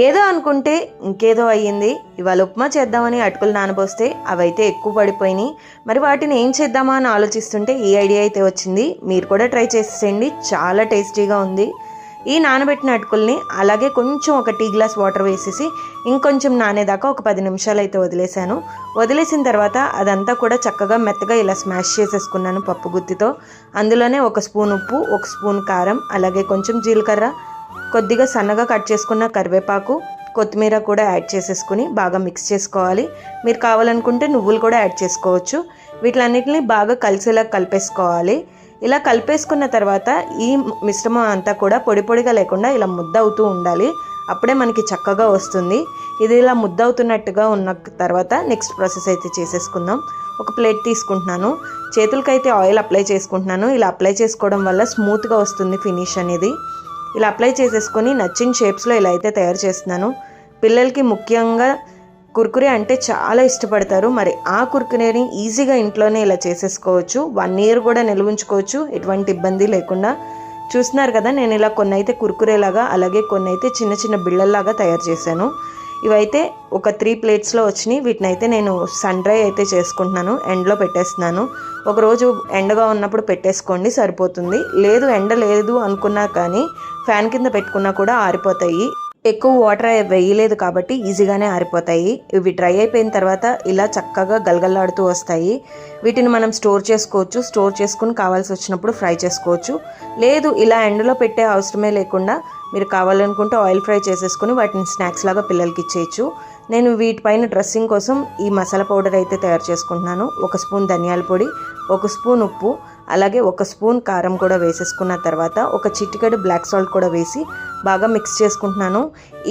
ఏదో అనుకుంటే ఇంకేదో అయ్యింది. ఇవాళ ఉప్మా చేద్దామని అటుకులు నానబోస్తే అవైతే ఎక్కువ పడిపోయినాయి. మరి వాటిని ఏం చేద్దామా అని ఆలోచిస్తుంటే ఈ ఐడియా అయితే వచ్చింది. మీరు కూడా ట్రై చేసేయండి, చాలా టేస్టీగా ఉంది. ఈ నానబెట్టిన అటుకుల్ని అలాగే కొంచెం ఒక టీ గ్లాస్ వాటర్ వేసేసి ఇంకొంచెం నానేదాకా ఒక 10 నిమిషాలు అయితే వదిలేసాను. వదిలేసిన తర్వాత అదంతా కూడా చక్కగా మెత్తగా ఇలా స్మాష్ చేసేసుకున్నాను పప్పు గుత్తితో. అందులోనే 1 స్పూన్ ఉప్పు, 1 స్పూన్ కారం, అలాగే కొంచెం జీలకర్ర, కొద్దిగా సన్నగా కట్ చేసుకున్న కరివేపాకు, కొత్తిమీర కూడా యాడ్ చేసేసుకుని బాగా మిక్స్ చేసుకోవాలి. మీరు కావాలనుకుంటే నువ్వులు కూడా యాడ్ చేసుకోవచ్చు. వీటిలన్నిటిని బాగా కలిసేలా కలిపేసుకోవాలి. ఇలా కలిపేసుకున్న తర్వాత ఈ మిశ్రమం అంతా కూడా పొడి పొడిగా లేకుండా ఇలా ముద్ద అవుతూ ఉండాలి. అప్పుడే మనకి చక్కగా వస్తుంది. ఇది ఇలా ముద్ద అవుతున్నట్టుగా ఉన్న తర్వాత నెక్స్ట్ ప్రాసెస్ అయితే చేసేసుకుందాం. ఒక ప్లేట్ తీసుకుంటున్నాను, చేతులకైతే ఆయిల్ అప్లై చేసుకుంటున్నాను. ఇలా అప్లై చేసుకోవడం వల్ల స్మూత్గా వస్తుంది ఫినిష్ అనేది. ఇలా అప్లై చేసేసుకొని నచ్చిన షేప్స్లో ఇలా అయితే తయారు చేస్తున్నాను. పిల్లలకి ముఖ్యంగా కుర్కురే అంటే చాలా ఇష్టపడతారు. మరి ఆ కుర్కురేని ఈజీగా ఇంట్లోనే ఇలా చేసేసుకోవచ్చు. 1 ఇయర్ కూడా నిల్వ ఉంచుకోవచ్చు, ఎటువంటి ఇబ్బంది లేకుండా. చూస్తున్నారు కదా, నేను ఇలా కొన్ని అయితే కుర్కురేలాగా, అలాగే కొన్ని అయితే చిన్న చిన్న బిళ్ళల్లాగా తయారు చేశాను. ఇవైతే ఒక 3 ప్లేట్స్లో వచ్చినాయి. వీటిని అయితే నేను సన్ డ్రై అయితే చేసుకుంటున్నాను, ఎండలో పెట్టేస్తున్నాను. ఒకరోజు ఎండగా ఉన్నప్పుడు పెట్టేసుకోండి, సరిపోతుంది. లేదు ఎండ లేదు అనుకున్నా కానీ ఫ్యాన్ కింద పెట్టుకున్నా కూడా ఆరిపోతాయి. ఎక్కువ వాటర్ వేయలేదు కాబట్టి ఈజీగానే ఆరిపోతాయి. ఇవి డ్రై అయిపోయిన తర్వాత ఇలా చక్కగా గలగల్లాడుతూ వస్తాయి. వీటిని మనం స్టోర్ చేసుకోవచ్చు. స్టోర్ చేసుకుని కావాల్సి వచ్చినప్పుడు ఫ్రై చేసుకోవచ్చు. లేదు ఇలా ఎండలో పెట్టే అవసరమే లేకుండా మీరు కావాలనుకుంటే ఆయిల్ ఫ్రై చేసేసుకుని వాటిని స్నాక్స్ లాగా పిల్లలకి ఇచ్చేయచ్చు. నేను వీటిపైన డ్రెస్సింగ్ కోసం ఈ మసాలా పౌడర్ అయితే తయారు చేసుకుంటున్నాను. 1 స్పూన్ ధనియాల పొడి, 1 స్పూన్ ఉప్పు, అలాగే 1 స్పూన్ కారం కూడా వేసేసుకున్న తర్వాత ఒక చిటికెడు బ్లాక్ సాల్ట్ కూడా వేసి బాగా మిక్స్ చేసుకుంటున్నాను.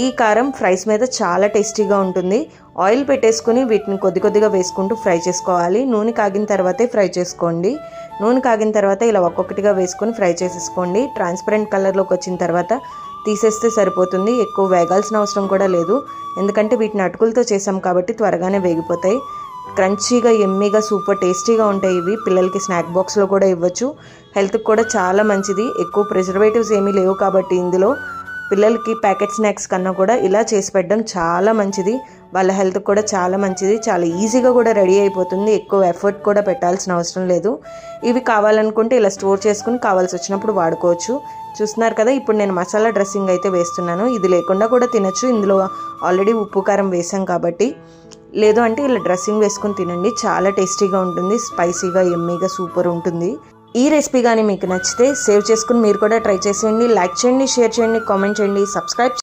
ఈ కారం ఫ్రైస్ మీద చాలా టేస్టీగా ఉంటుంది. ఆయిల్ పెట్టేసుకుని వీటిని కొద్ది కొద్దిగా వేసుకుంటూ ఫ్రై చేసుకోవాలి. నూనె కాగిన తర్వాతే ఫ్రై చేసుకోండి. నూనె కాగిన తర్వాత ఇలా ఒక్కొక్కటిగా వేసుకొని ఫ్రై చేసేసుకోండి. ట్రాన్స్పరెంట్ కలర్లోకి వచ్చిన తర్వాత తీసేస్తే సరిపోతుంది. ఎక్కువ వేగాల్సిన అవసరం కూడా లేదు, ఎందుకంటే వీటిని అటుకులతో చేసాం కాబట్టి త్వరగానే వేగిపోతాయి. క్రంచీగా, ఎమ్మీగా, సూపర్ టేస్టీగా ఉంటాయి ఇవి. పిల్లలకి స్నాక్ బాక్స్లో కూడా ఇవ్వచ్చు. హెల్త్కి కూడా చాలా మంచిది. ఎక్కువ ప్రిజర్వేటివ్స్ ఏమీ లేవు కాబట్టి ఇందులో పిల్లలకి ప్యాకెట్ స్నాక్స్ కన్నా కూడా ఇలా చేసి పెట్టడం చాలా మంచిది. వాళ్ళ హెల్త్కి కూడా చాలా మంచిది. చాలా ఈజీగా కూడా రెడీ అయిపోతుంది. ఎక్కువ ఎఫర్ట్ కూడా పెట్టాల్సిన అవసరం లేదు. ఇవి కావాలనుకుంటే ఇలా స్టోర్ చేసుకుని కావాల్సి వచ్చినప్పుడు వాడుకోవచ్చు. చూస్తున్నారు కదా, ఇప్పుడు నేను మసాలా డ్రెస్సింగ్ అయితే వేస్తున్నాను. ఇది లేకుండా కూడా తినచ్చు, ఇందులో ఆల్రెడీ ఉప్పు కారం వేసాం కాబట్టి. లేదు అంటే ఇలా డ్రెస్సింగ్ వేసుకొని తినండి, చాలా టేస్టీగా ఉంటుంది. స్పైసీగా, ఎమ్మీగా, సూపర్ ఉంటుంది. ఈ రెసిపీ కానీ మీకు నచ్చితే సేవ్ చేసుకుని మీరు కూడా ట్రై చేసేయండి. లైక్ చేయండి, షేర్ చేయండి, కామెంట్ చేయండి, సబ్స్క్రైబ్